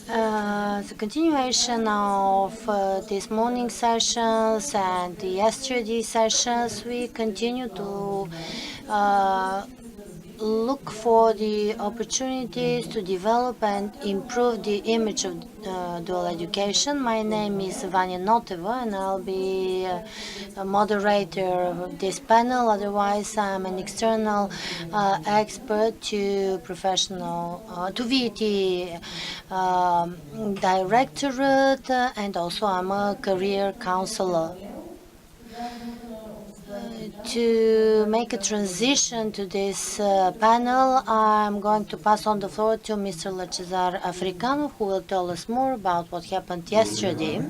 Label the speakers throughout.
Speaker 1: The continuation of this morning sessions and yesterday's sessions, we continue to look for the opportunities to develop and improve the image of dual education. My name is Vanya Noteva, and I'll be a moderator of this panel. Otherwise, I'm an external expert to to VT directorate, and also I'm a career counselor. To make a transition to this panel, I'm going to pass on the floor to Mr. Lacezar Africano, who will tell us more about what happened yesterday.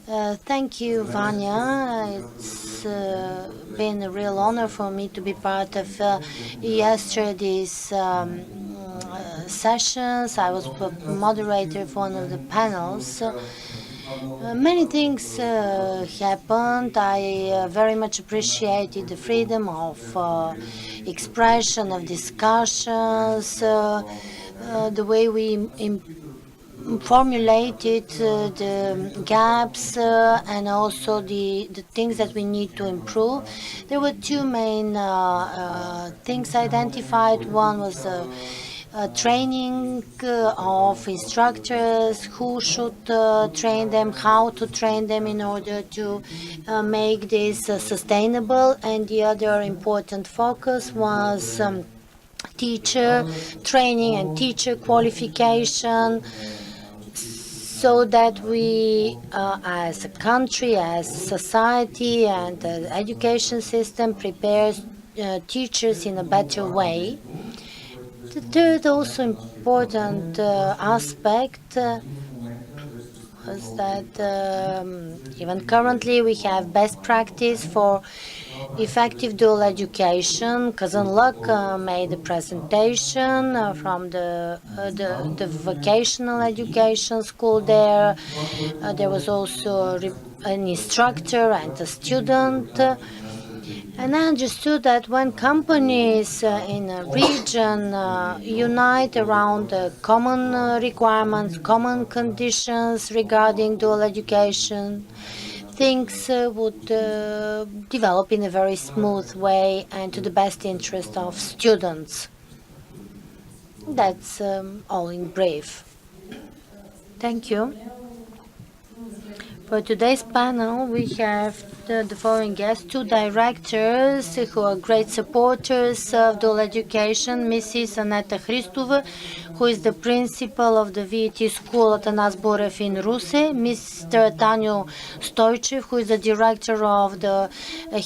Speaker 1: Thank you, Vanya. It's been a real honor for me to be part of yesterday's sessions. I was moderator for one of the panels. Many things happened. I very much appreciated the freedom of expression, of discussions, the way we formulated the gaps and also the things that we need to improve. There were two main things identified. One was training of instructors, who should train them, how to train them in order to make this sustainable. And the other important focus was teacher training and teacher qualification, so that we, as a country, as a society, and the education system prepares teachers in a better way. The third also important aspect was that even currently we have best practice for effective dual education. Cousin Luck made a presentation from the vocational education school there. There was also an instructor and a student. And I understood that when companies in a region unite around common requirements, common conditions regarding dual education, things would develop in a very smooth way and to the best interest of students. That's all in brief. Thank you. For today's panel, we have the following guests: two directors who are great supporters of dual education, Mrs. Aneta Hristova, who is the principal of the VET school at Atanas Borev in Ruse, Mr. Tanyo Stoichev, who is the director of the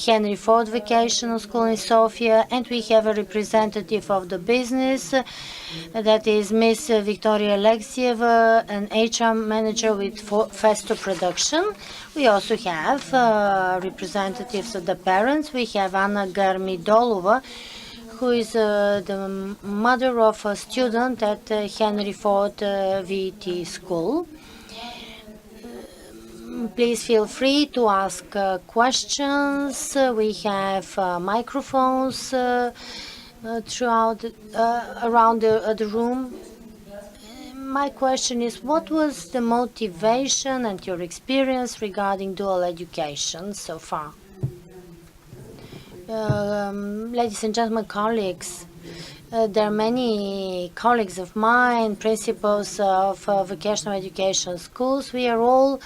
Speaker 1: Henry Ford Vocational School in Sofia, and we have a representative of the business, that is Miss Victoria Alexieva, an HR manager with Festo Production. We also have representatives of the parents. We have Anna Garmidolova, who is the mother of a student at Henry Ford VET school. Please feel free to ask questions. We have microphones throughout around the room. My question is, what was the motivation and your experience regarding dual education so far? Ladies and gentlemen, colleagues, there are many colleagues of mine, principals of vocational education schools. We are all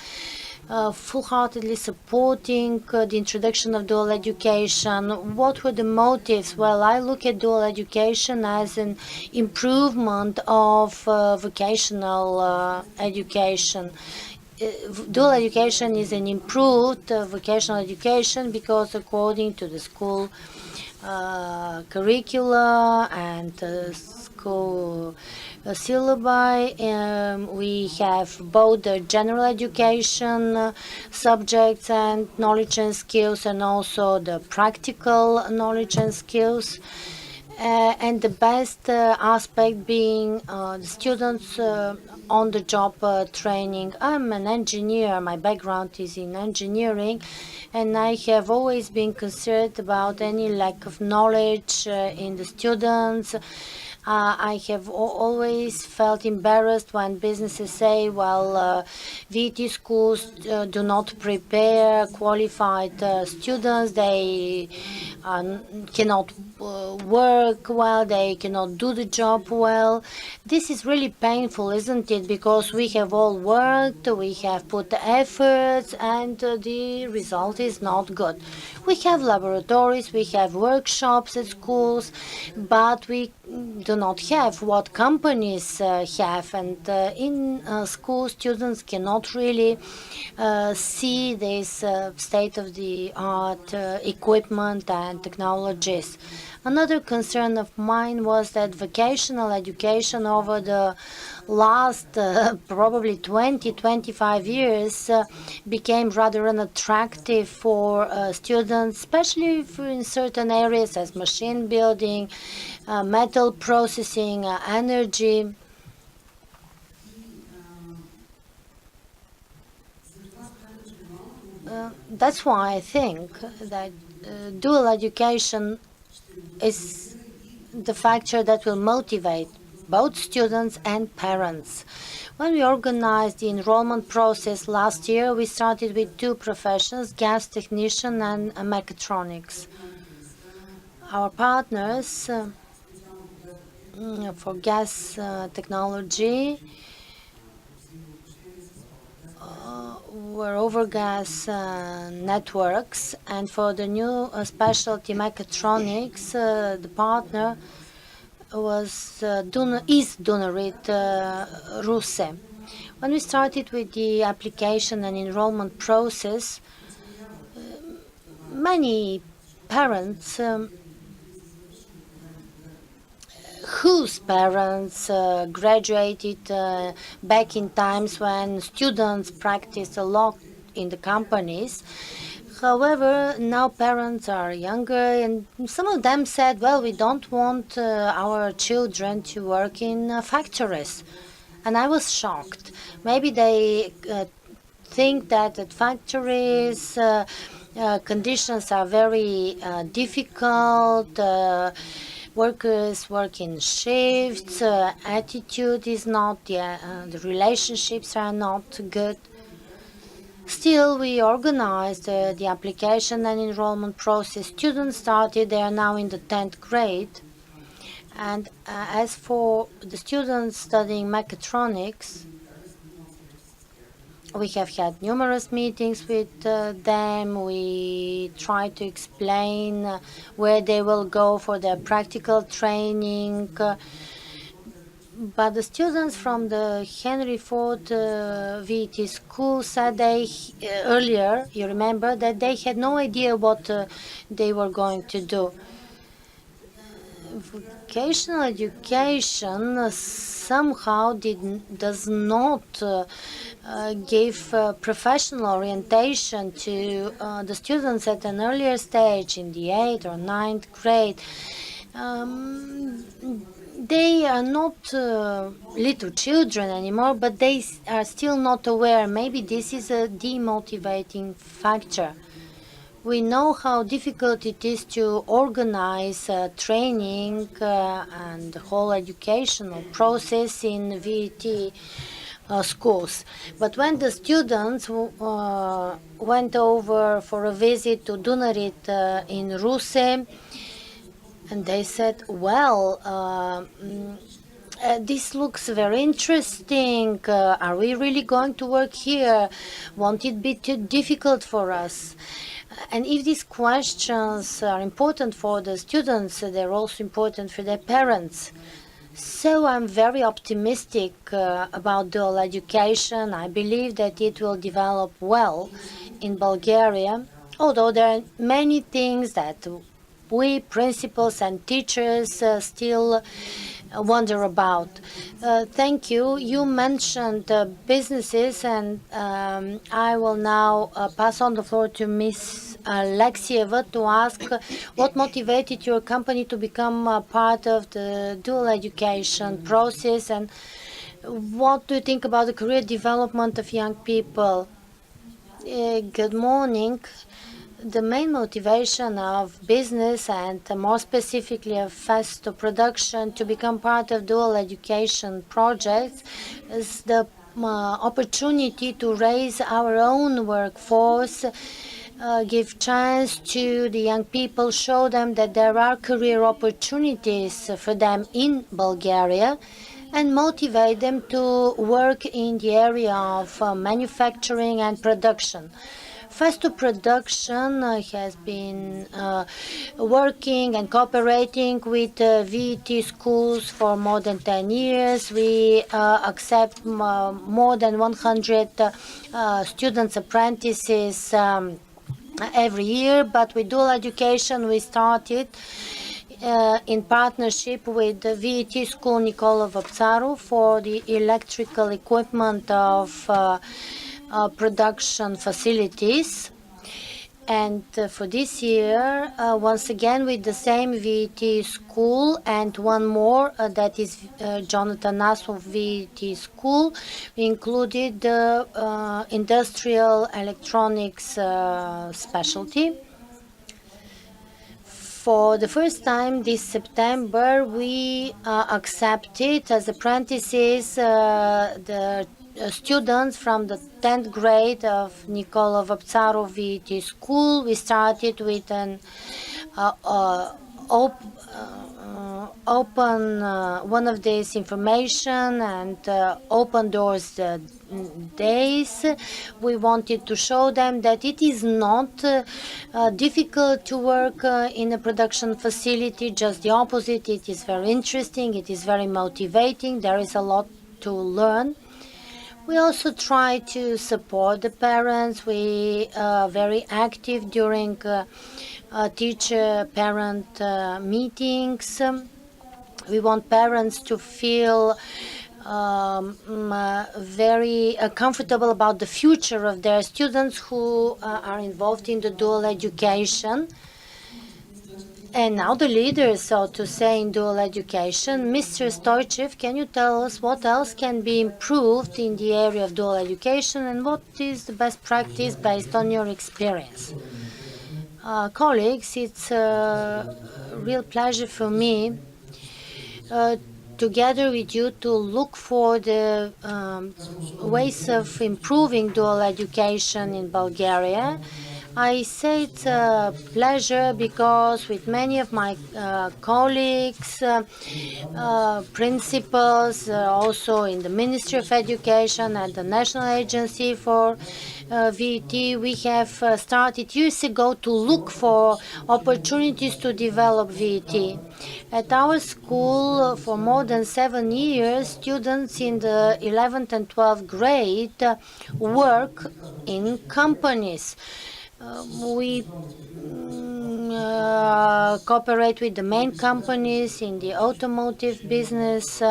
Speaker 1: full-heartedly supporting the introduction of dual education. What were the motives? Well, I look at dual education as an improvement of vocational education. Dual education is an improved vocational education because, according to the school curricula and school syllabi, we have both the general education subjects and knowledge and skills, and also the practical knowledge and skills. And the best aspect being the students on-the-job training. I'm an engineer. My background is in engineering, and I have always been concerned about any lack of knowledge in the students. I have always felt embarrassed when businesses say, well, VT schools do not prepare qualified students. They cannot work well, they cannot do the job well. This is really painful, isn't it? Because we have all worked, we have put the efforts, and the result is not good. We have laboratories, we have workshops at schools, but we do not have what companies have. And in school, students cannot really see this state-of-the-art equipment and technologies. Another concern of mine was that vocational education over the last probably 20-25 years became rather unattractive for students, especially in certain areas as machine building, metal processing, energy. That's why I think that dual education is the factor that will motivate both students and parents. When we organized the enrollment process last year, we started with two professions, gas technician and mechatronics. Our partners for gas technology were Overgas networks, and for the new specialty mechatronics, the partner was Dunarit Ruse. When we started with the application and enrollment process, many parents whose parents graduated back in times when students practiced a lot in the companies. However, now parents are younger, and some of them said, well, we don't want our children to work in factories. And I was shocked. Maybe they think that at factories conditions are very difficult. Workers work in shifts, attitude is not, the relationships are not good. Still, we organized the application and enrollment process. Students started, they are now in the 10th grade. And as for the students studying mechatronics, we have had numerous meetings with them. We try to explain where they will go for their practical training. But the students from the Henry Ford VT school said earlier, you remember, that they had no idea what they were going to do. Vocational education somehow does not give professional orientation to the students at an earlier stage in the 8th or 9th grade. They are not little children anymore, but they are still not aware. Maybe this is a demotivating factor. We know how difficult it is to organize training and the whole educational process in VT schools. But when the students went over for a visit to Dunarit in Ruse, and they said, well, this looks very interesting. Are we really going to work here? Won't it be too difficult for us? And if these questions are important for the students, they're also important for their parents. So I'm very optimistic about dual education. I believe that it will develop well in Bulgaria, although there are many things that we principals and teachers still wonder about. Thank you. You mentioned businesses, and I will now pass on the floor to Ms. Alexieva to ask what motivated your company to become part of the dual education process, and what do you think about the career development of young people? Good morning. The main motivation of business and more specifically of FESTO production to become part of dual education projects is the opportunity to raise our own workforce, give chance to the young people, show them that there are career opportunities for them in Bulgaria, and motivate them to work in the area of manufacturing and production. FESTO production has been working and cooperating with VET schools for more than 10 years. We accept more than 100 students, apprentices every year, but with dual education we started in partnership with the VET school Nicola Vaptsarov for the electrical equipment of production facilities. And for this year, once again with the same VET school and one more, that is Jonathan Nasov VET school, we included the industrial electronics specialty. For the first time this September, we accepted as apprentices the students from the 10th grade of Nicola Vaptsarov VET school. We started with an open one of these information and open doors days. We wanted to show them that it is not difficult to work in a production facility, just the opposite. It is very interesting, it is very motivating, there is a lot to learn. We also try to support the parents. We are very active during teacher-parent meetings. We want parents to feel very comfortable about the future of their students who are involved in the dual education. And now the leader, so to say, in dual education. Mr. Stoichev, can you tell us what else can be improved in the area of dual education and what is the best practice based on your experience? Colleagues, it's a real pleasure for me together with you to look for the ways of improving dual education in Bulgaria. I say it's a pleasure because with many of my colleagues, principals, also in the Ministry of Education and the National Agency for VET, we have started years ago to look for opportunities to develop VET. At our school, for more than 7 years, students in the 11th and 12th grade work in companies. We cooperate with the main companies in the automotive business,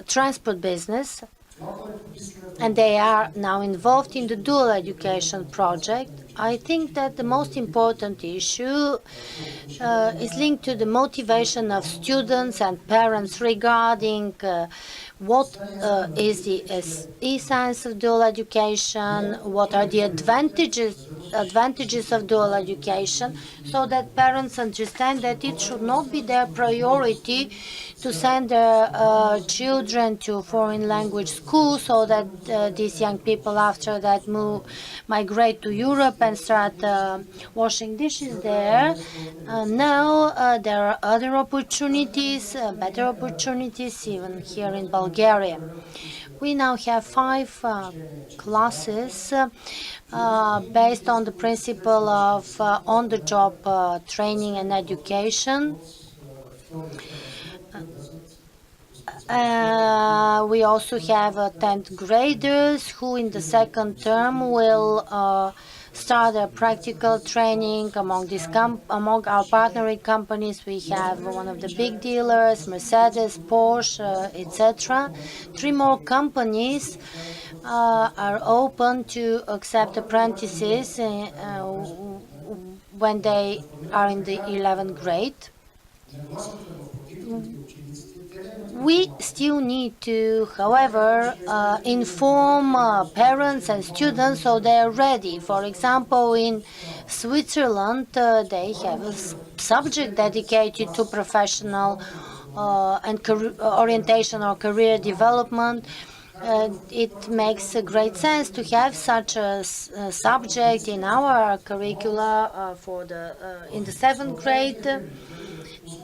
Speaker 1: transport business, and they are now involved in the dual education project. I think that the most important issue is linked to the motivation of students and parents regarding what is the essence of dual education, what are the advantages of dual education, so that parents understand that it should not be their priority to send their children to foreign language schools, so that these young people after that migrate to Europe and start washing dishes there. Now there are other opportunities, better opportunities even here in Bulgaria. We now have 5 classes based on the principle of on-the-job training and education. We also have 10th graders who in the second term will start a practical training among our partnering companies. We have one of the big dealers, Mercedes, Porsche, etc. 3 more companies are open to accept apprentices when they are in the 11th grade. We still need to, however, inform parents and students so they are ready. For example, in Switzerland, they have a subject dedicated to professional and orientation or career development. It makes great sense to have such a subject in our curricula in the 7th grade.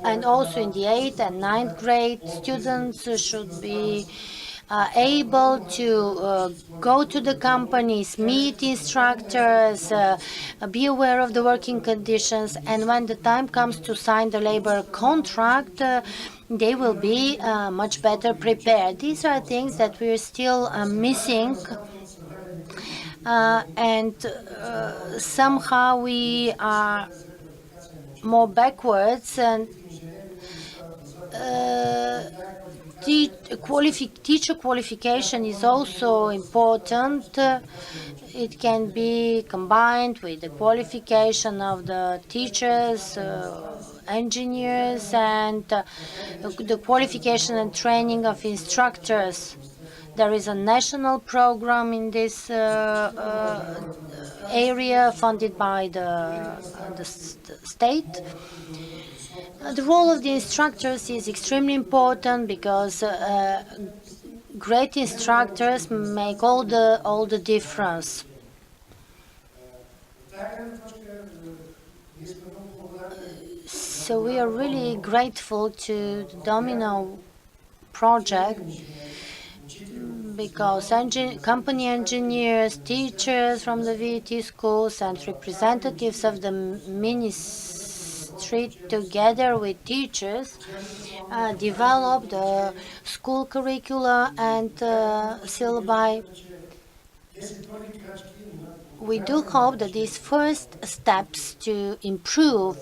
Speaker 1: And also in the 8th and 9th grade, students should be able to go to the companies, meet instructors, be aware of the working conditions, and when the time comes to sign the labor contract, they will be much better prepared. These are things that we're still missing. And somehow we are more backwards, and teacher qualification is also important. It can be combined with the qualification of the teachers, engineers, and the qualification and training of instructors. There is a national program in this area funded by the state. The role of the instructors is extremely important because great instructors make all the difference. So we are really grateful to the DOMINO project because company engineers, teachers from the VT schools, and representatives of the ministry together with teachers develop the school curricula and syllabi. We do hope that these first steps to improve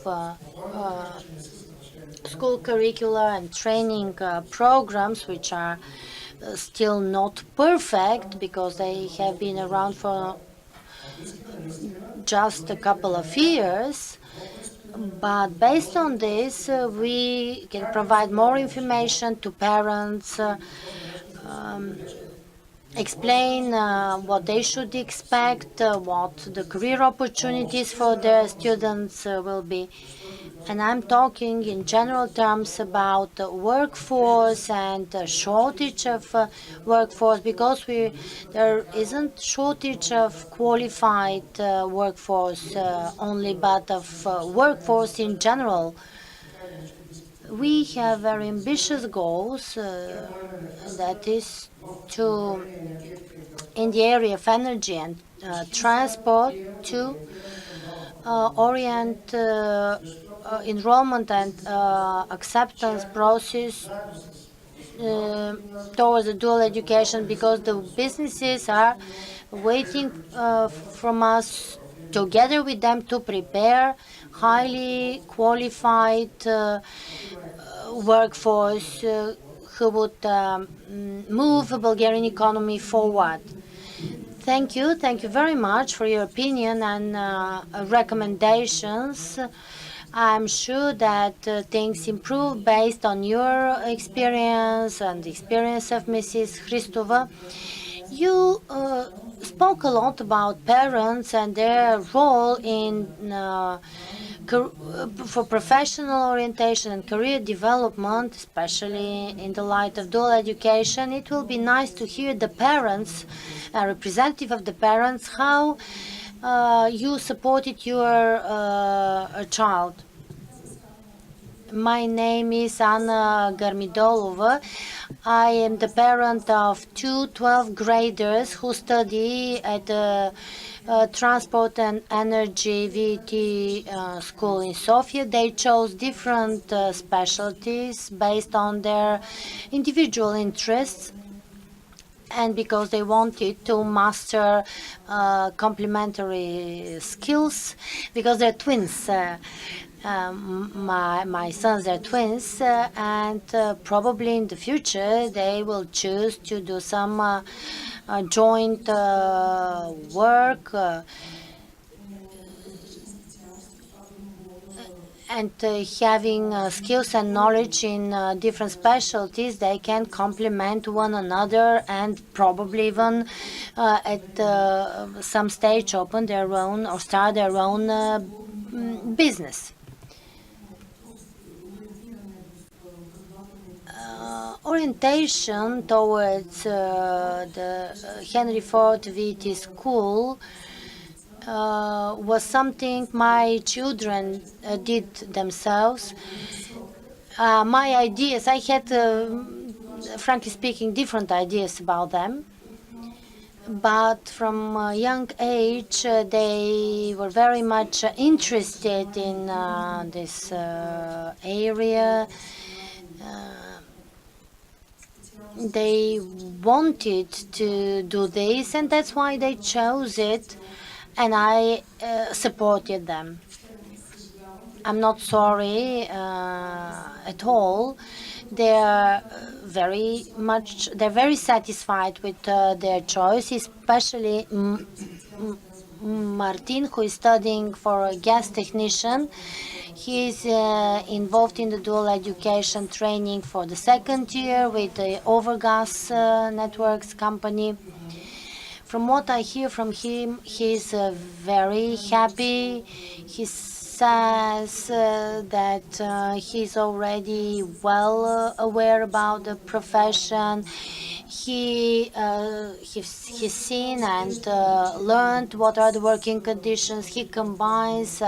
Speaker 1: school curricula and training programs, which are still not perfect because they have been around for just a couple of years, but based on this, we can provide more information to parents, explain what they should expect, what the career opportunities for their students will be. And I'm talking in general terms about the workforce and the shortage of workforce, because there isn't shortage of qualified workforce only, but of workforce in general. We have very ambitious goals, that is to, in the area of energy and transport, to orient enrollment and acceptance process towards the dual education, because the businesses are waiting from us together with them to prepare highly qualified workforce who would move the Bulgarian economy forward. Thank you very much for your opinion and recommendations. I'm sure that things improve based on your experience and the experience of Mrs. Christova. You spoke a lot about parents and their role in for professional orientation and career development, especially in the light of dual education. It will be nice to hear the parents, a representative of the parents, how you supported your child. My name is Anna Garmidolova. I am the parent of two 12th graders who study at the Transport and Energy VT school in Sofia. They chose different specialties based on their individual interests, and because they wanted to master complementary skills, because they're twins. My sons are twins, and probably in the future they will choose to do some joint work. and having skills and knowledge in different specialties, they can complement one another and probably even at some stage open their own or start their own business. Orientation towards the Henry Ford VT school was something my children did themselves. My ideas, I had, frankly speaking, different ideas about them. But from a young age, they were very much interested in this area. They wanted to do this, and that's why they chose it, and I supported them. I'm not sorry at all. They're they're very satisfied with their choice, especially Martin, who is studying for a gas technician. He is involved in the dual education training for the second year with the Overgas Networks company. From what I hear from him, he's very happy. He says that he's already well aware about the profession. He's seen and learned what are the working conditions. He combines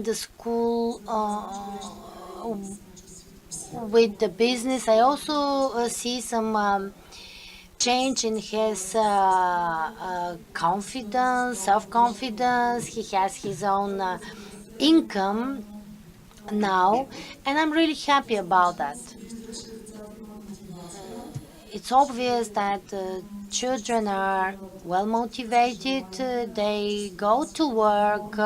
Speaker 1: the school with the business. I also see some change in his confidence, self-confidence. He has his own income now, and I'm really happy about that. It's obvious that children are well motivated. They go to work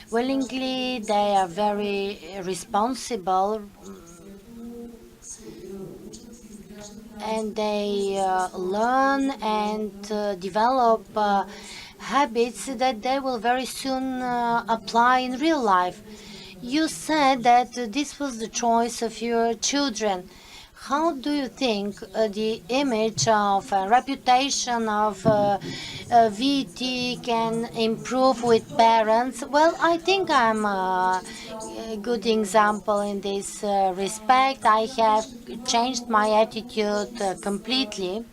Speaker 1: willingly. They are very responsible, and they learn and develop habits that they will very soon apply in real life. You said that this was the choice of your children. How do you think the image of reputation of VT can improve with parents? Well, I think I'm a good example in this respect. I have changed my attitude completely.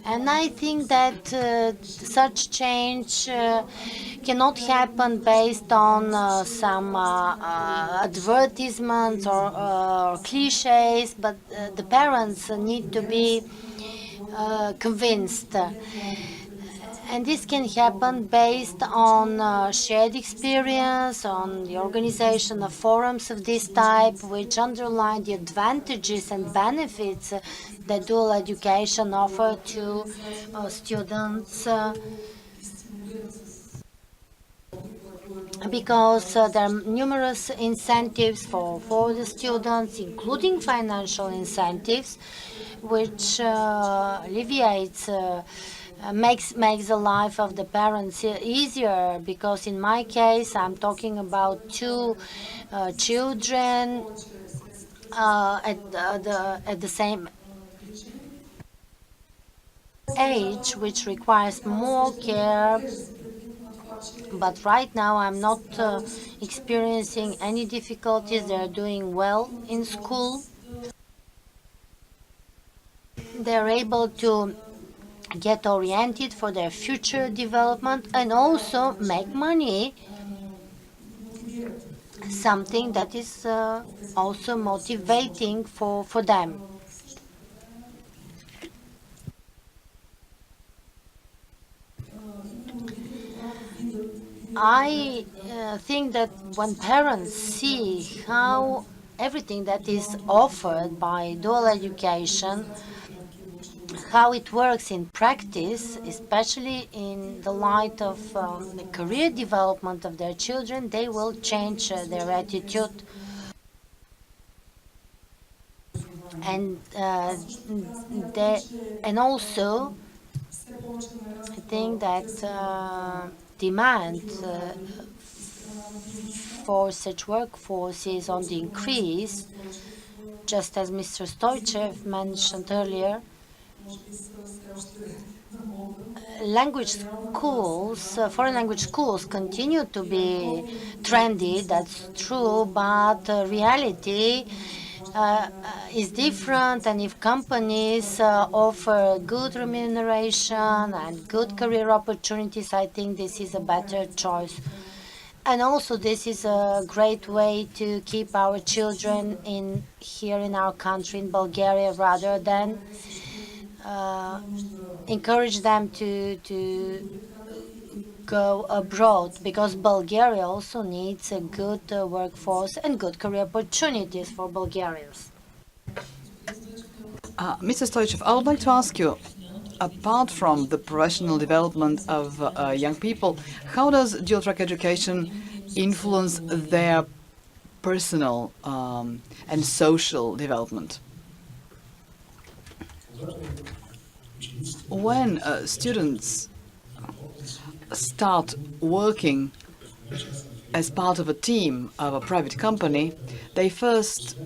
Speaker 1: And I think that such change cannot happen based on some advertisements or cliches, but the parents need to be convinced. And this can happen based on shared experience, on the organization of forums of this type, which underline the advantages and benefits that dual education offer to students. Because there are numerous incentives for the students, including financial incentives, which alleviates makes the life of the parents easier. Because in my case, I'm talking about two children at the same age, which requires more care. But right now, I'm not experiencing any difficulties. They're doing well in school. They're able to get oriented for their future development and also make money, something that is also motivating for them. I think that when parents see how everything that is offered by dual education, how it works in practice, especially in the light of the career development of their children, they will change their attitude. And and also, I think that demand for such workforce is on the increase, just as Mr. Stoichev mentioned earlier. Language schools, foreign language schools continue to be trendy, that's true, but reality is different, and if companies offer good remuneration and good career opportunities, I think this is a better choice. And also this is a great way to keep our children here in our country, in Bulgaria, rather than encourage them to go abroad, because Bulgaria also needs a good workforce and good career opportunities for Bulgarians.
Speaker 2: Mr. Stoichev, I would like to ask you, apart from the professional development of young people, how does dual track education influence their personal and social development? When students start working as part of a team of a private company, they first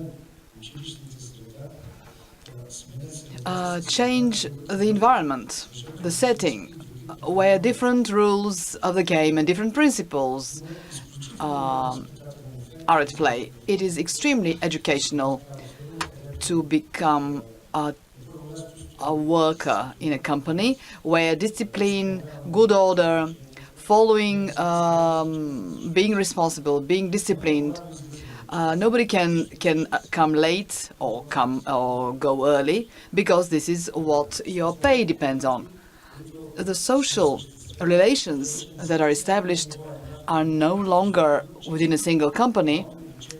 Speaker 2: change the environment, the setting, where different rules of the game and different principles are at play. It is extremely educational to become a worker in a company where discipline, good order, following, being responsible, being disciplined. Nobody can come late or go early, because this is what your pay depends on. The social relations that are established are no longer within a single company,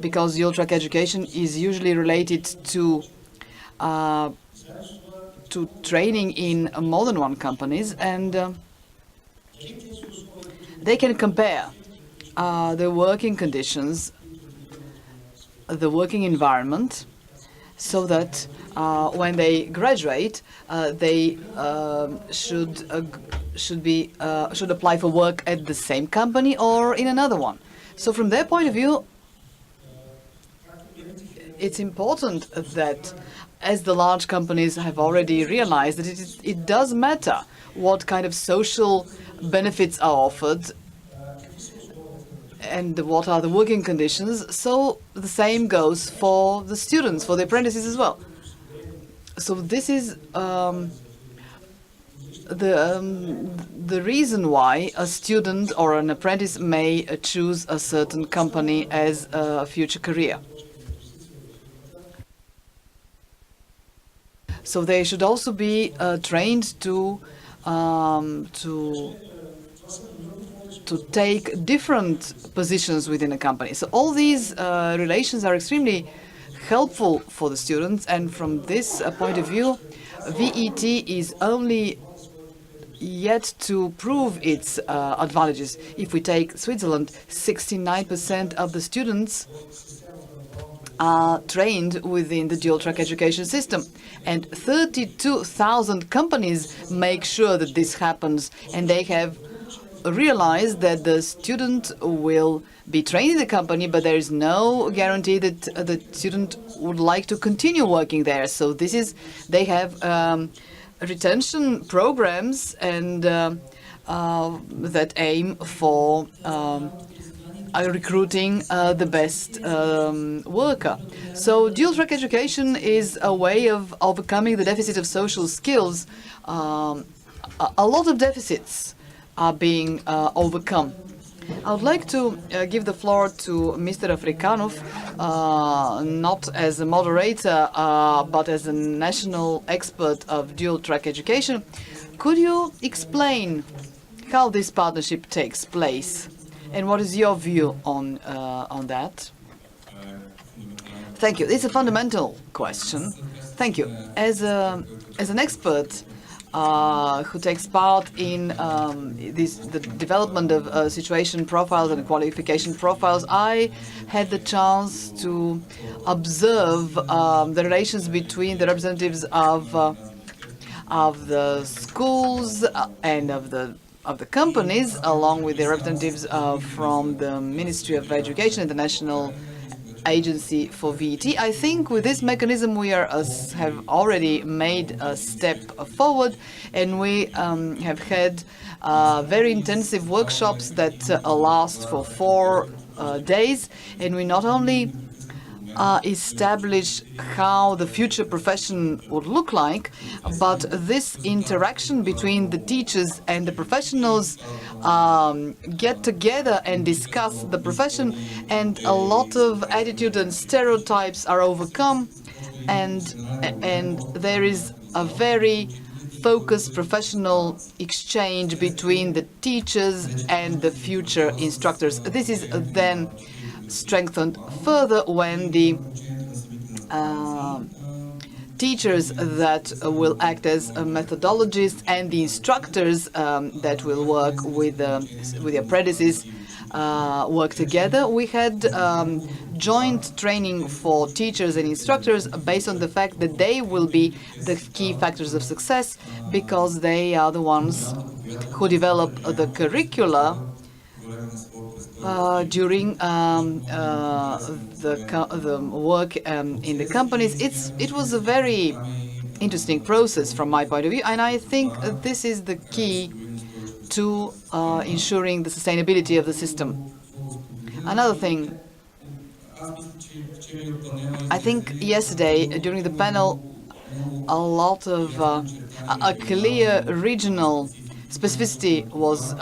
Speaker 2: because dual track education is usually related to training in more than one companies, and they can compare the working conditions, the working environment, so that when they graduate, they should apply for work at the same company or in another one. So from their point of view, it's important that, as the large companies have already realized, that it does matter what kind of social benefits are offered and what are the working conditions. So the same goes for the students, for the apprentices as well. So this is the reason why a student or an apprentice may choose a certain company as a future career. So they should also be trained to take different positions within a company. So all these relations are extremely helpful for the students, and from this point of view, VET is only yet to prove its advantages. If we take Switzerland, 69% of the students are trained within the dual-track education system, and 32,000 companies make sure that this happens, and they have realized that the student will be trained in the company, but there is no guarantee that the student would like to continue working there. So they have retention programs and that aim for recruiting the best worker. So dual-track education is a way of overcoming the deficit of social skills. A lot of deficits are being overcome. I would like to give the floor to Mr. Afrikanov, not as a moderator, but as a national expert of dual-track education. Could you explain how this partnership takes place, and what is your view on that? Thank you. It's a fundamental question. Thank you. As an expert who takes part in the development of situation profiles and qualification profiles, I had the chance to observe the relations between the representatives of the schools and of the of the companies, along with the representatives from the Ministry of Education and the National Agency for VAT. I think with this mechanism we have already made a step forward, and we have had very intensive workshops that last for 4 days, and we not only establish how the future profession would look like, but this interaction between the teachers and the professionals get together and discuss the profession, and a lot of attitude and stereotypes are overcome, and there is a very focused professional exchange between the teachers and the future instructors. This is then strengthened further when the teachers that will act as methodologists and the instructors that will work with the apprentices work together. We had joint training for teachers and instructors based on the fact that they will be the key factors of success, because they are the ones who develop the curricula during the work in the companies. It was a very interesting process from my point of view, and I think this is the key to ensuring the sustainability of the system. Another thing, I think yesterday during the panel, a lot of a clear regional specificity was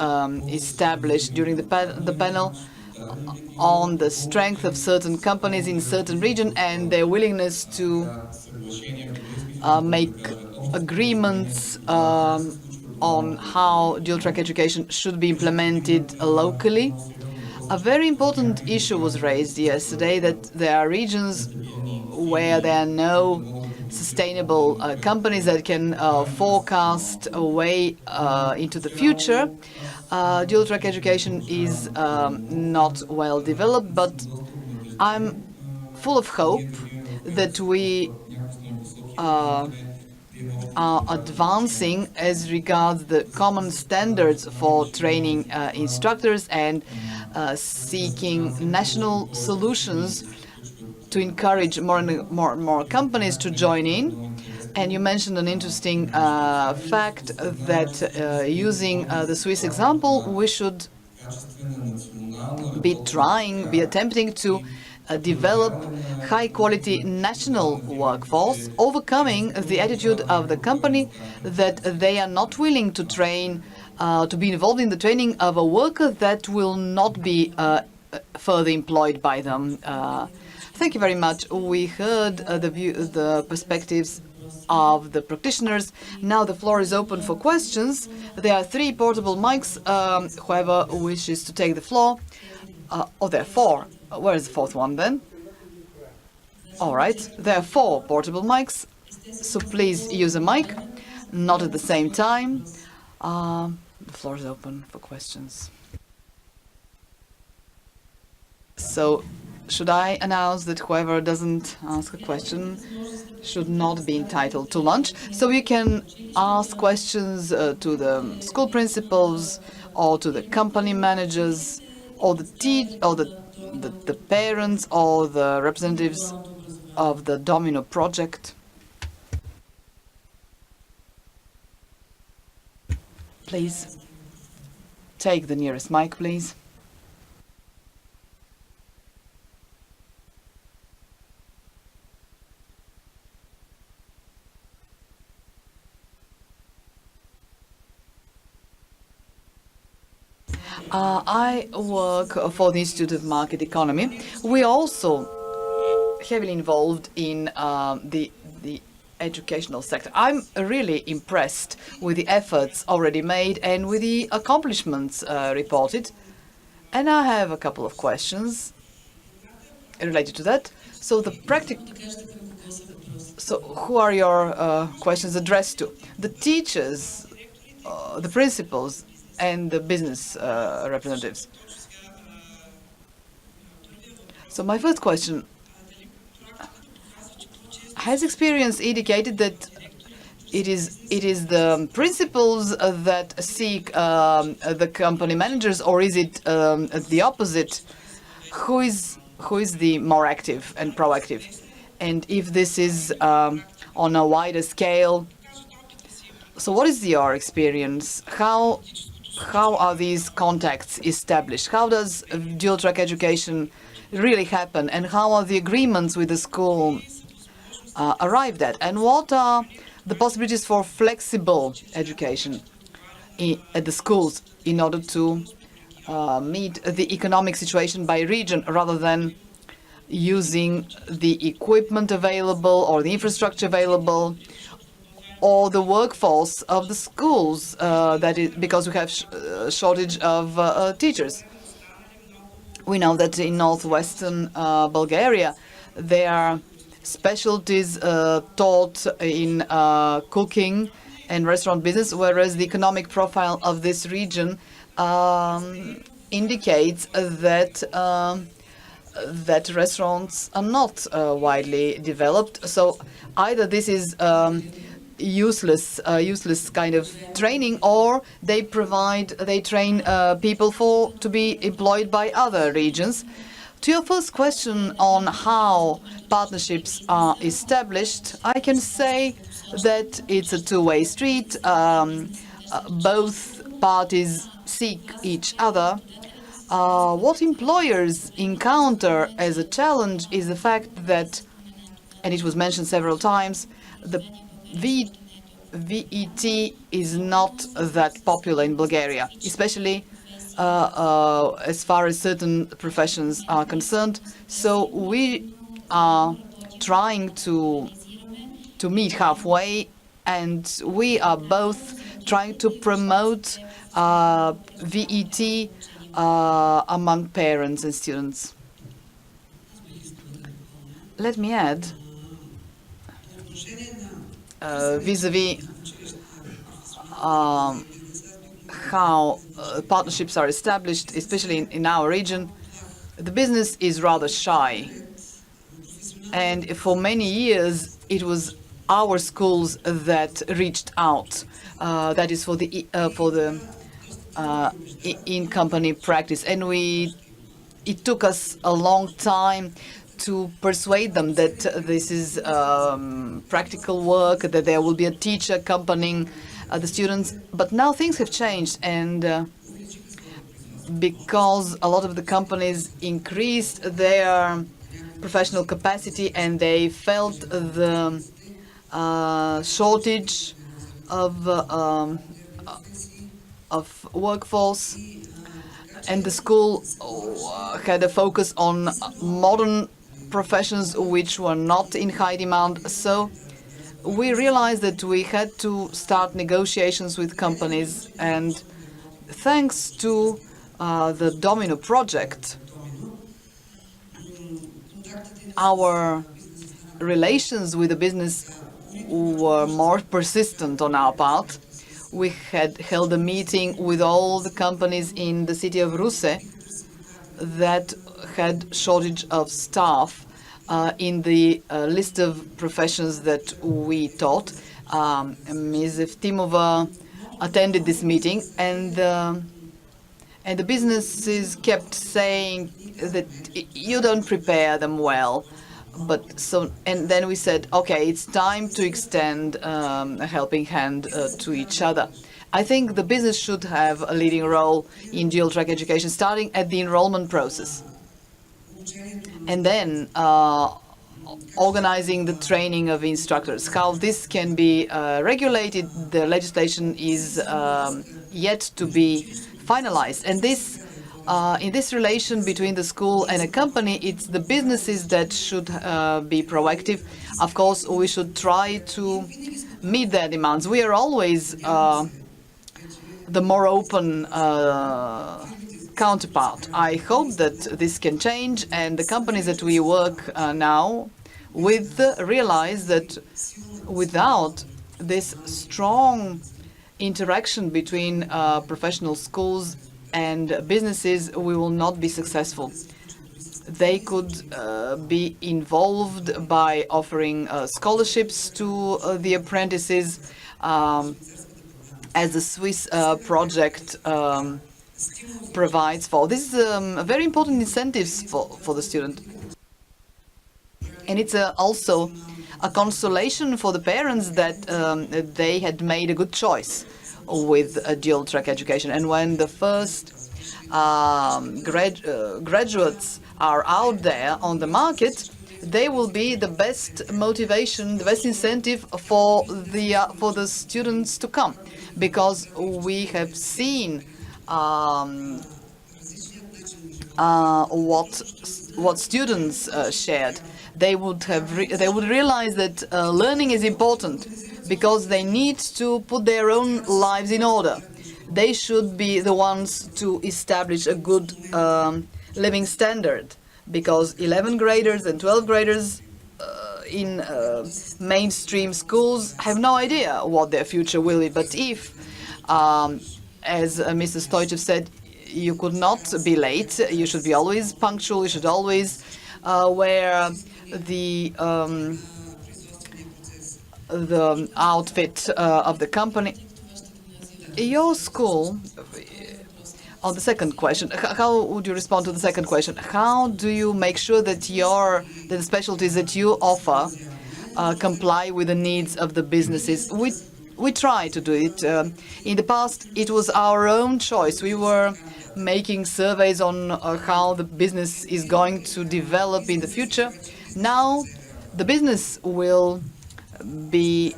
Speaker 2: established during the panel on the strength of certain companies in certain region and their willingness to make agreements on how dual-track education should be implemented locally. A very important issue was raised yesterday, that there are regions where there are no sustainable companies that can forecast a way into the future. Dual-track education is not well developed, but I'm full of hope that we are advancing as regards the common standards for training instructors and seeking national solutions to encourage more and more companies to join in. And you mentioned an interesting fact that using the Swiss example, we should be attempting to develop high-quality national workforce, overcoming the attitude of the company that they are not willing to train, to be involved in the training of a worker that will not be further employed by them. Thank you very much. We heard the perspectives of the practitioners. Now the floor is open for questions. There are 3 portable mics. Whoever wishes to take the floor. Oh, there are 4. Where is the 4th one then? All right, there are 4 portable mics, so please use a mic, not at the same time. The floor is open for questions. So, should I announce that whoever doesn't ask a question should not be entitled to lunch? So you can ask questions to the school principals, or to the company managers, or the parents, or the representatives of the DOMINO project. Please take the nearest mic, please. I work for the Institute of Market Economy. We also heavily involved in the educational sector. I'm really impressed with the efforts already made and with the accomplishments reported. And I have a couple of questions related to that. So who are your questions addressed to? The teachers, the principals, and the business representatives. So my first question, has experience indicated that it is the principals that seek the company managers, or is it the opposite? Who is the more active and proactive? And if this is on a wider scale, so what is your experience? How are these contacts established? How does dual track education really happen? And how are the agreements with the school arrived at? And what are the possibilities for flexible education at the schools in order to meet the economic situation by region, rather than using the equipment available or the infrastructure available or the workforce of the schools, that is because we have shortage of teachers. We know that in northwestern Bulgaria there are specialties taught in cooking and restaurant business, whereas the economic profile of this region indicates that that restaurants are not widely developed. So either this is useless kind of training, or they train people to be employed by other regions. To your first question on how partnerships are established, I can say that it's a two-way street. Both parties seek each other. What employers encounter as a challenge is the fact that, and it was mentioned several times, the VET is not that popular in Bulgaria, especially as far as certain professions are concerned. So we are trying to meet halfway, and we are both trying to promote VET among parents and students. Let me add, vis-a-vis how partnerships are established, especially in our region, the business is rather shy. And for many years, it was our schools that reached out. That is for the in-company practice, and it took us a long time to persuade them that this is practical work, that there will be a teacher accompanying the students. But now things have changed, and because a lot of the companies increased their professional capacity and they felt the shortage of workforce, and the school had a focus on modern professions which were not in high demand. So we realized that we had to start negotiations with companies, and thanks to the DOMINO project, our relations with the business were more persistent on our part. We had held a meeting with all the companies in the city of Russe that had shortage of staff in the list of professions that we taught. Ms. Evtimova attended this meeting, and the businesses kept saying that you don't prepare them well. And then we said, okay, it's time to extend a helping hand to each other. I think the business should have a leading role in dual track education, starting at the enrollment process, and then organizing the training of instructors. How this can be regulated, the legislation is yet to be finalized. And this, in this relation between the school and a company, it's the businesses that should be proactive. Of course, we should try to meet their demands. We are always the more open counterpart. I hope that this can change, and the companies that we work now with realize that without this strong interaction between professional schools and businesses, we will not be successful. They could be involved by offering scholarships to the apprentices, as the Swiss project provides for. This is a very important incentives for the student. And it's also a consolation for the parents that they had made a good choice with a dual track education. And when the first graduates are out there on the market, they will be the best motivation, the best incentive for the students to come, because we have seen what students shared. They would realize that learning is important because they need to put their own lives in order. They should be the ones to establish a good living standard, because 11 graders and 12 graders in mainstream schools have no idea what their future will be. But if, as Mr. Stoichev said, you could not be late, you should be always punctual, you should always wear the outfit of the company. Your school, on the second question, how would you respond to the second question? How do you make sure that the specialties that you offer comply with the needs of the businesses? We try to do it. In the past, it was our own choice. We were making surveys on how the business is going to develop in the future. Now, the business will be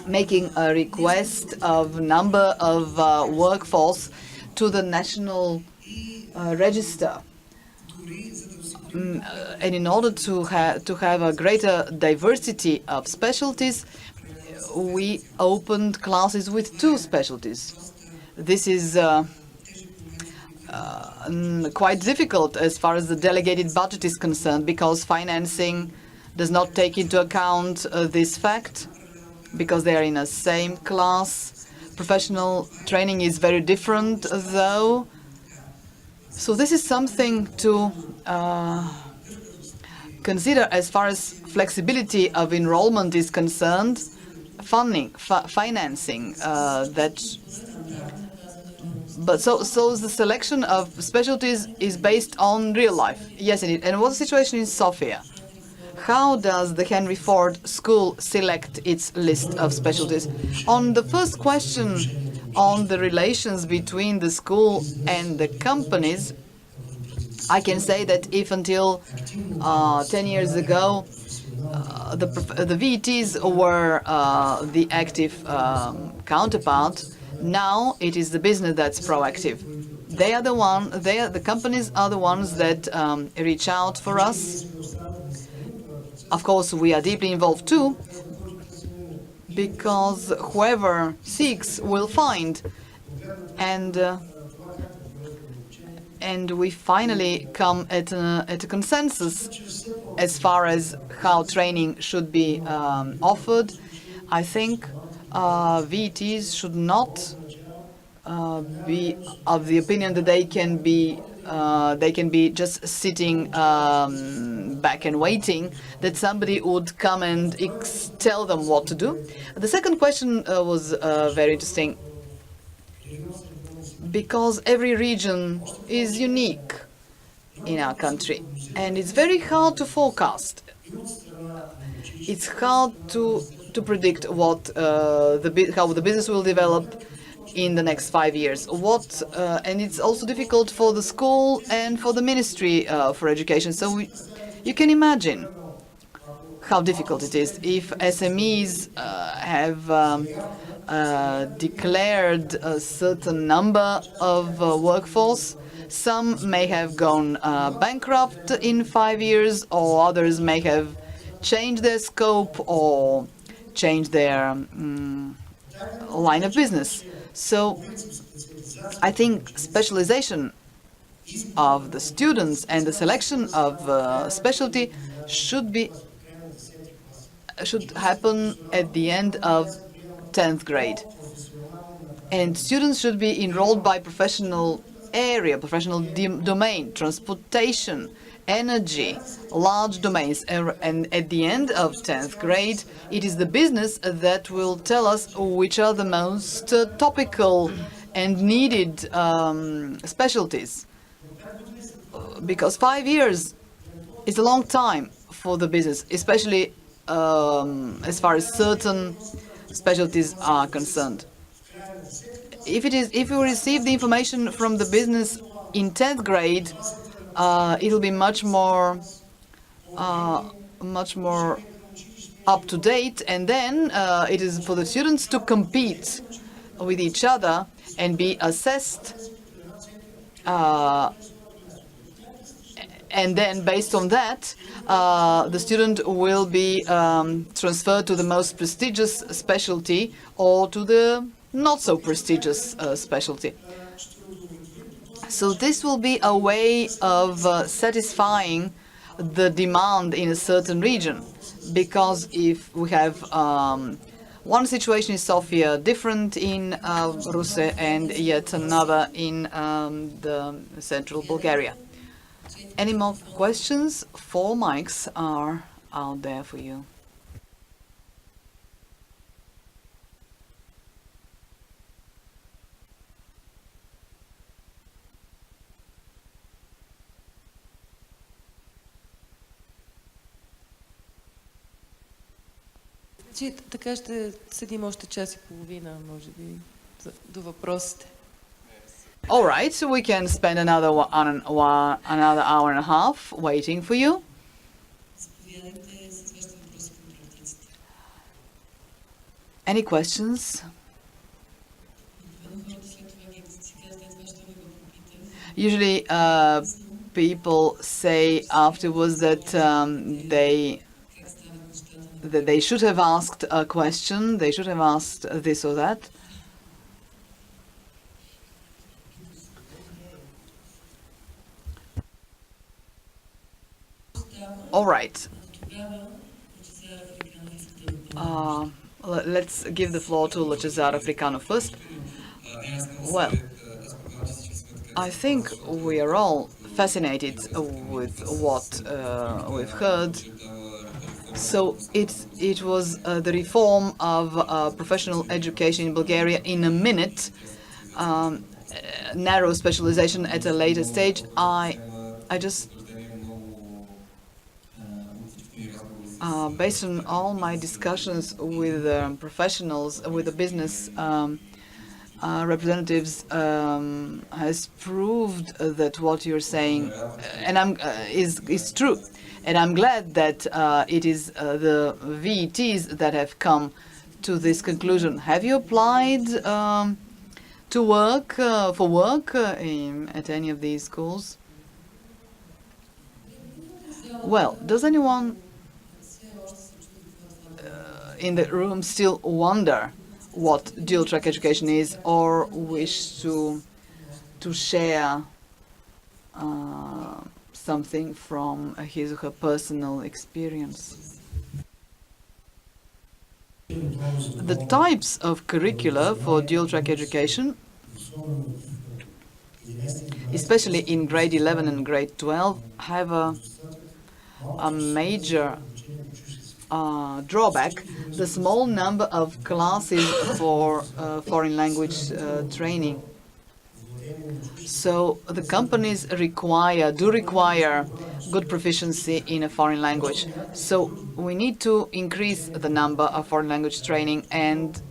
Speaker 2: making a request of number of workforce to the national register. And in order to have a greater diversity of specialties, we opened classes with 2 specialties. This is quite difficult as far as the delegated budget is concerned, because financing does not take into account this fact, because they are in a same class. Professional training is very different, though. So this is something to consider as far as flexibility of enrollment is concerned. Financing but the selection of specialties is based on real life. Yes, indeed. And what's the situation in Sofia? How does the Henry Ford School select its list of specialties? On the first question on the relations between the school and the companies, I can say that if until 10 years ago the VETs were the active counterpart, now it is the business that's proactive. The companies are the ones that reach out for us. Of course, we are deeply involved too, because whoever seeks will find, and we finally come at a consensus as far as how training should be offered. I think VETs should not be of the opinion that they can be just sitting back and waiting that somebody would come and tell them what to do. The second question was very interesting, because every region is unique in our country, and it's very hard to forecast. It's hard to predict how the business will develop in the next 5 years. And it's also difficult for the school and for the Ministry for Education. So you can imagine how difficult it is if SMEs have declared a certain number of workforce. Some may have gone bankrupt in 5 years, or others may have changed their scope or changed their line of business. So I think specialization of the students and the selection of specialty should happen at the end of 10th grade. And students should be enrolled by professional area, professional domain, transportation, energy, large domains. And at the end of 10th grade, it is the business that will tell us which are the most topical and needed specialties. Because 5 years is a long time for the business, especially as far as certain specialties are concerned. If you receive the information from the business in 10th grade, it'll be much more up to date, and then it is for the students to compete with each other and be assessed, and then based on that, the student will be transferred to the most prestigious specialty or to the not so prestigious specialty. So this will be a way of satisfying the demand in a certain region, because if we have one situation in Sofia, different in Ruse, and yet another in the central Bulgaria. Any more questions? 4 mics are out there for you.
Speaker 3: Така ще седим още час и половина, може би, до въпросите.
Speaker 2: All right, so we can spend another hour and a half waiting for you. Any questions? Usually people say afterwards that they should have asked a question, they should have asked this or that. All right. Let's give the floor to Lăcezar Africano first. Well, I think we are all fascinated with what we've heard. So it was the reform of professional education in Bulgaria in a minute, narrow specialization at a later stage. I just based on all my discussions with professionals, with the business representatives, has proved that what you're saying is true. And I'm glad that it is the VETs that have come to this conclusion. Have you applied to work at any of these schools? Well, does anyone in the room still wonder what dual-track education is, or wish to share something from his or her personal experience? The types of curricula for dual-track education, especially in grade 11 and grade 12, have a major drawback: the small number of classes for foreign language training. So the companies do require good proficiency in a foreign language. So we need to increase the number of foreign language training and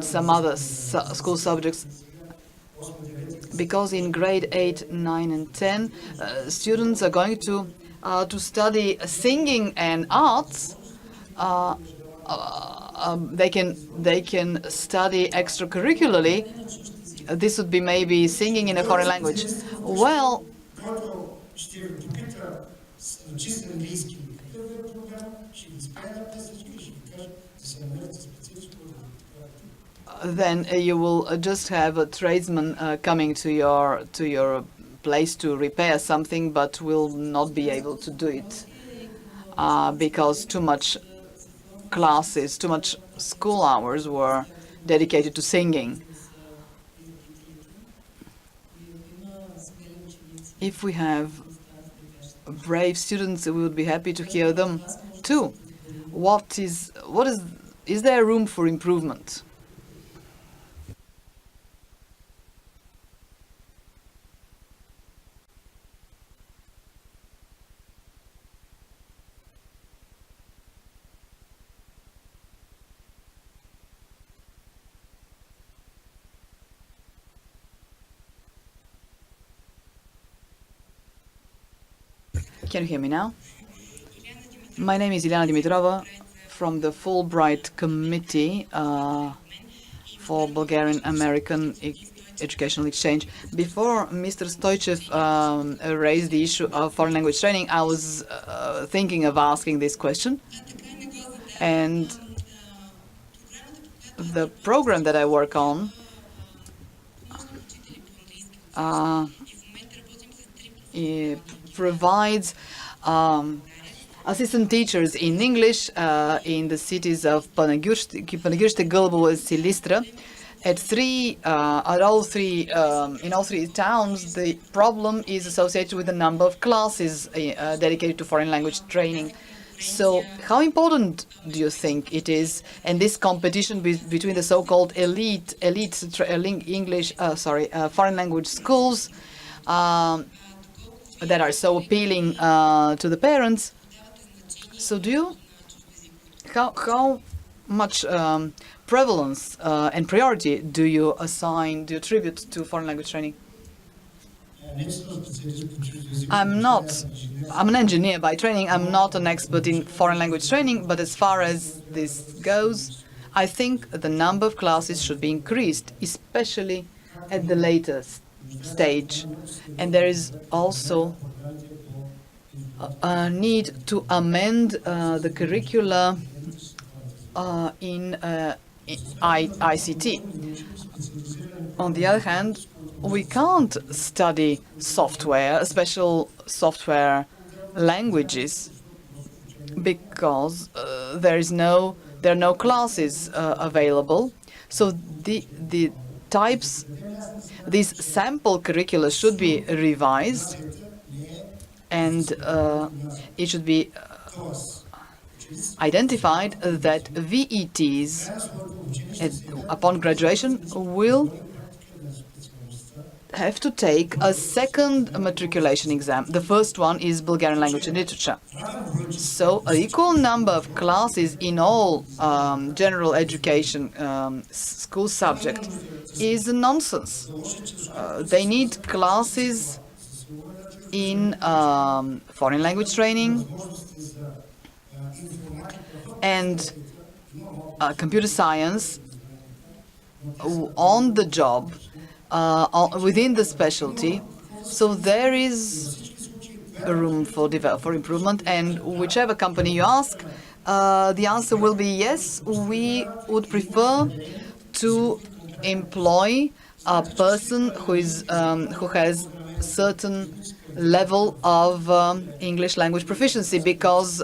Speaker 2: some other school subjects, because in grade 8, 9 and 10 students are going to study singing and arts. They can study extracurricularly. This would be maybe singing in a foreign language. Well, then you will just have a tradesman coming to your place to repair something, but will not be able to do it because too much classes, too much school hours were dedicated to singing. If we have brave students, we would be happy to hear them too. Is there room for improvement? Can you hear me now? My name is Ileana Dimitrova from the Fulbright Committee for Bulgarian-American Educational Exchange. Before Mr. Stoichev raised the issue of foreign language training, I was thinking of asking this question. And the program that I work on it provides assistant teachers in English in the cities of Panagurste, Gălăbu, and Silistra. In all three towns, the problem is associated with the number of classes dedicated to foreign language training. So, how important do you think it is, and this competition between the so-called foreign language schools that are so appealing to the parents? So, how much prevalence and priority do you attribute to foreign language training? I'm an engineer by training. I'm not an expert in foreign language training, but as far as this goes, I think the number of classes should be increased, especially at the later stage. And there is also a need to amend the curricula in ICT. On the other hand, we can't study special software languages, because there are no classes available. So these sample curricula should be revised, and it should be identified that VETs upon graduation will have to take a second matriculation exam. The first one is Bulgarian language and literature. So an equal number of classes in all general education school subject is nonsense. They need classes in foreign language training and computer science on the job, within the specialty. So there is a room for improvement, and whichever company you ask, the answer will be yes. We would prefer to employ a person who has certain level of English language proficiency, because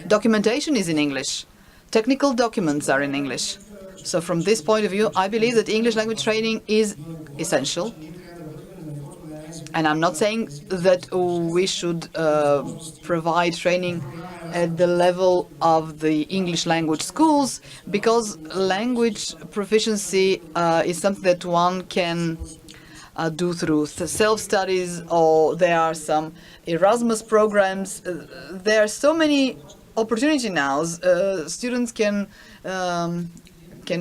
Speaker 2: documentation is in English. Technical documents are in English. So from this point of view, I believe that English language training is essential. And I'm not saying that we should provide training at the level of the English language schools, because language proficiency is something that one can do through self-studies, or there are some Erasmus programs. There are so many opportunities now. Students can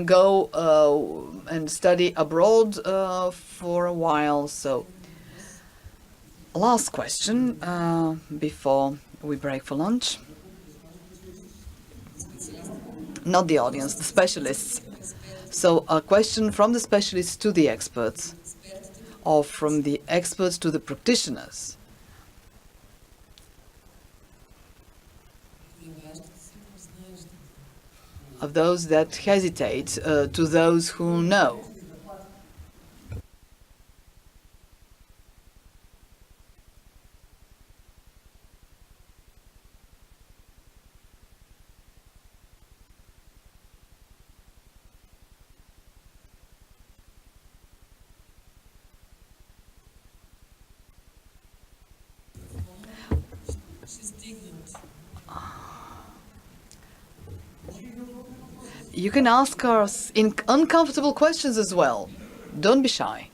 Speaker 2: go and study abroad for a while. So, last question before we break for lunch. Not the audience, the specialists. So, a question from the specialists to the experts, or from the experts to the practitioners. Of those that hesitate to those who know. You can ask us uncomfortable questions as well. Don't be shy.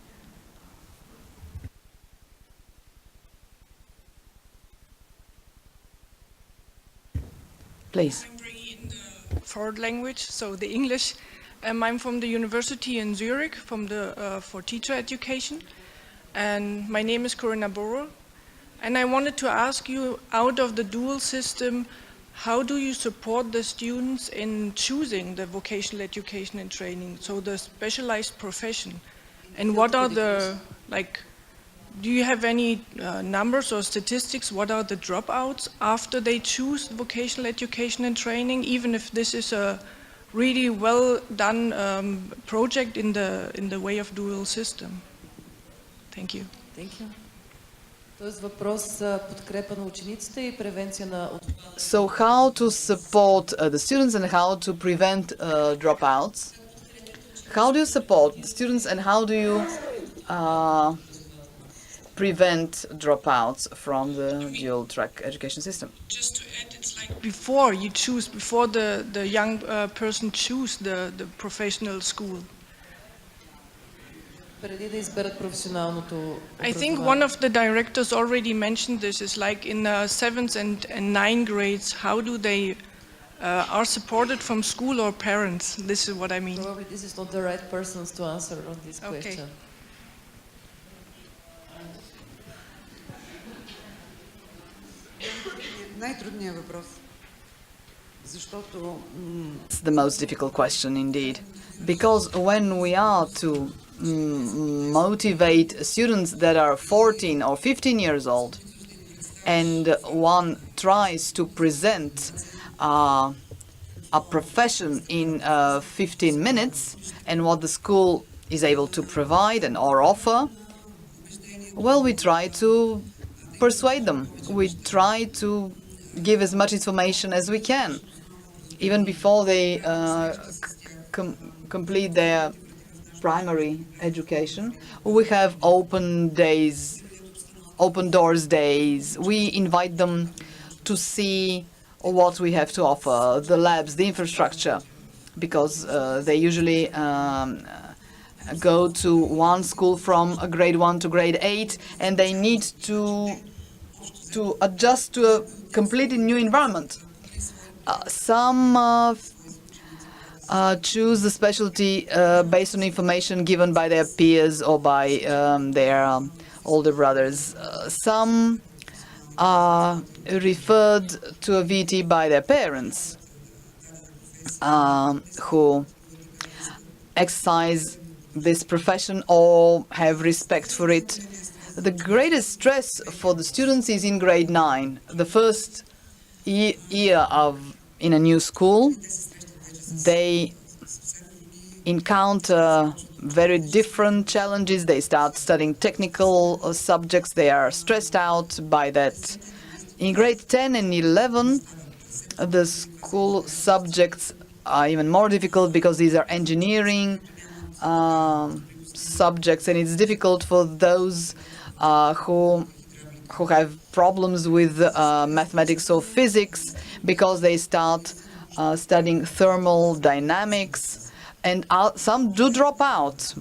Speaker 2: Please.
Speaker 4: I'm bringing in the foreign language, so the English. I'm from the university in Zurich, for teacher education, and my name is Corinna Boro. And I wanted to ask you, out of the dual system, how do you support the students in choosing the vocational education and training, so the specialized profession? And what are the, do you have any numbers or statistics? What are the dropouts after they choose vocational education and training, even if this is a really well done project in the way of dual system? Thank you.
Speaker 3: Thank you. Тоест въпрос за подкрепа на учениците и превенция на...
Speaker 2: So how to support the students and how to prevent dropouts? How do you support the students and how do you prevent dropouts from the dual track education system?
Speaker 4: Just to add, it's like before the young person choose the professional school.
Speaker 3: Преди да изберат професионалното
Speaker 4: I think one of the directors already mentioned this, is like in 7th and 9th grades, how do they are supported from school or parents? This is what I mean.
Speaker 3: Probably this is not the right persons to answer on this question.
Speaker 5: Най-трудният въпрос. Защото
Speaker 2: It's the most difficult question indeed. Because when we are to motivate students that are 14 or 15 years old, and one tries to present a profession in 15 minutes, and what the school is able to provide and or offer, well, we try to persuade them. We try to give as much information as we can, even before they complete their primary education. We have open days, open doors days. We invite them to see what we have to offer, the labs, the infrastructure, because they usually go to one school from grade 1 to grade 8, and they need to adjust to a completely new environment. Some choose the specialty based on information given by their peers or by their older brothers. Some are referred to a VT by their parents, who exercise this profession or have respect for it. The greatest stress for the students is in grade 9, the first year in a new school. They encounter very different challenges. They start studying technical subjects. They are stressed out by that. In grade 10 and 11, the school subjects are even more difficult because these are engineering subjects, and it's difficult for those who have problems with mathematics or physics, because they start studying thermal dynamics, and some do drop out.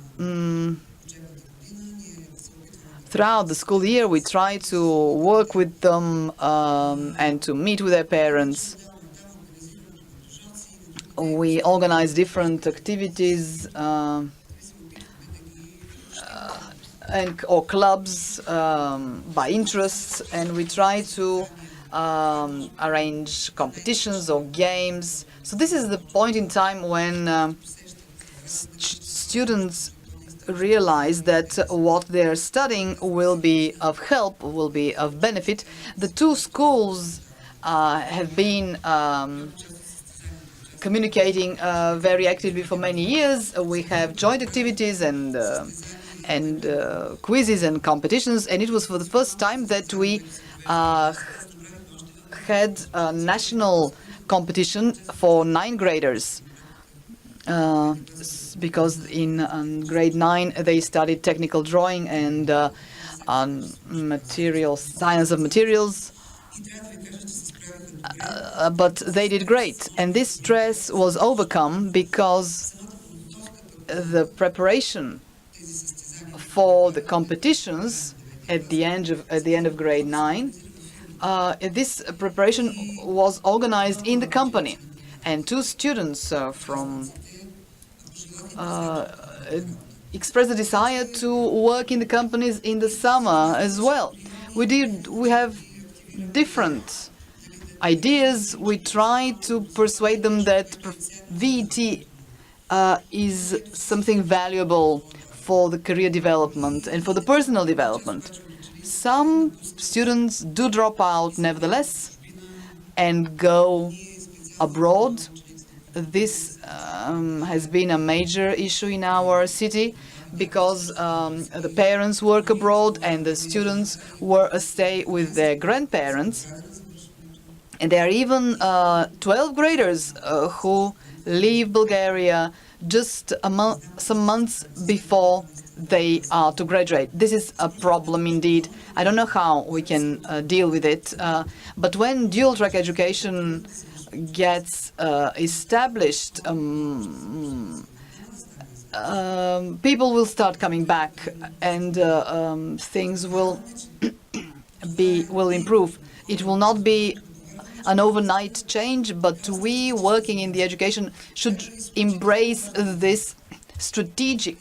Speaker 2: Throughout the school year, we try to work with them and to meet with their parents. We organize different activities or clubs by interests, and we try to arrange competitions or games. So this is the point in time when students realize that what they're studying will be of help, will be of benefit. The two schools have been communicating very actively for many years. We have joint activities and quizzes and competitions, and it was for the first time that we had a national competition for 9th graders, because in grade 9 they studied technical drawing and materials, science of materials, but they did great. And this stress was overcome because the preparation for the competitions at the end of grade 9, this preparation was organized in the company, and 2 students from expressed a desire to work in the companies in the summer as well. We have different ideas. We try to persuade them that VET is something valuable for the career development and for the personal development. Some students do drop out nevertheless and go abroad. This has been a major issue in our city because the parents work abroad and the students stay with their grandparents. And there are even 12th graders who leave Bulgaria just some months before they are to graduate. This is a problem indeed. I don't know how we can deal with it, but when dual-track education gets established, people will start coming back, and things will improve. It will not be an overnight change, but we working in the education should embrace this strategic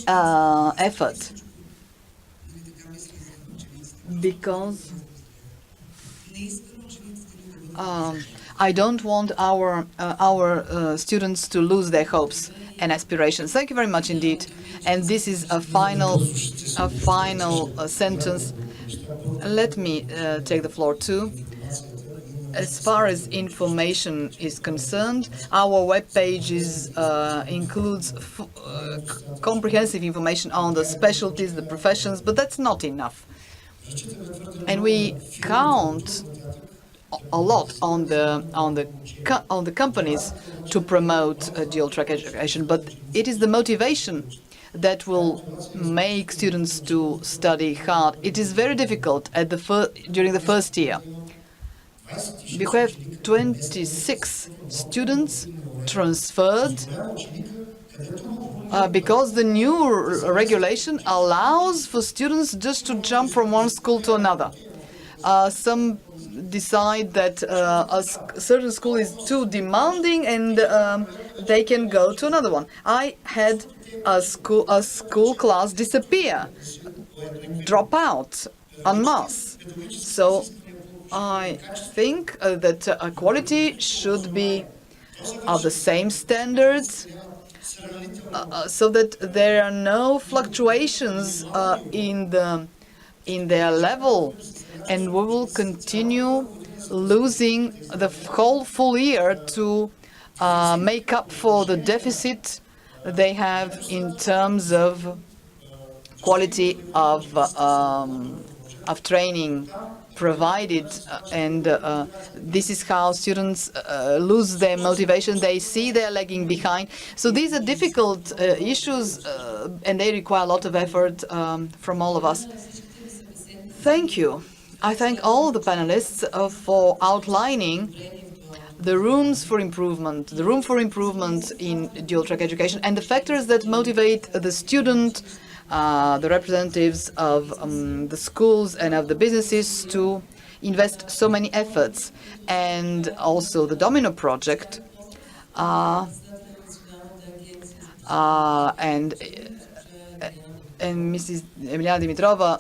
Speaker 2: effort, because I don't want our students to lose their hopes and aspirations. Thank you very much indeed. And this is a final sentence. Let me take the floor too. As far as information is concerned, our webpage includes comprehensive information on the specialties, the professions, but that's not enough. And we count a lot on the companies to promote dual-track education, but it is the motivation that will make students to study hard. It is very difficult during the first year. We have 26 students transferred because the new regulation allows for students just to jump from one school to another. Some decide that a certain school is too demanding and they can go to another one. I had a school class disappear, drop out en masse. So I think that quality should be of the same standards, so that there are no fluctuations in their level, and we will continue losing the whole full year to make up for the deficit they have in terms of quality of training provided, and this is how students lose their motivation. They see they're lagging behind. So these are difficult issues, and they require a lot of effort from all of us. Thank you. I thank all the panelists for outlining the room for improvement in dual-track education, and the factors that motivate the student, the representatives of the schools and of the businesses to invest so many efforts, and also the DOMINO project, and Mrs. Emiliana Dimitrova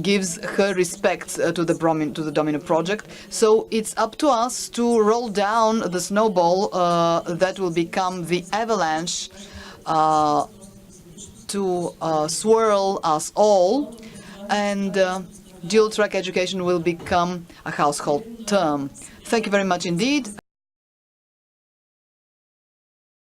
Speaker 2: gives her respects to the DOMINO project. So it's up to us to roll down the snowball that will become the avalanche to swirl us all, and dual-track education will become a household term. Thank you very much indeed.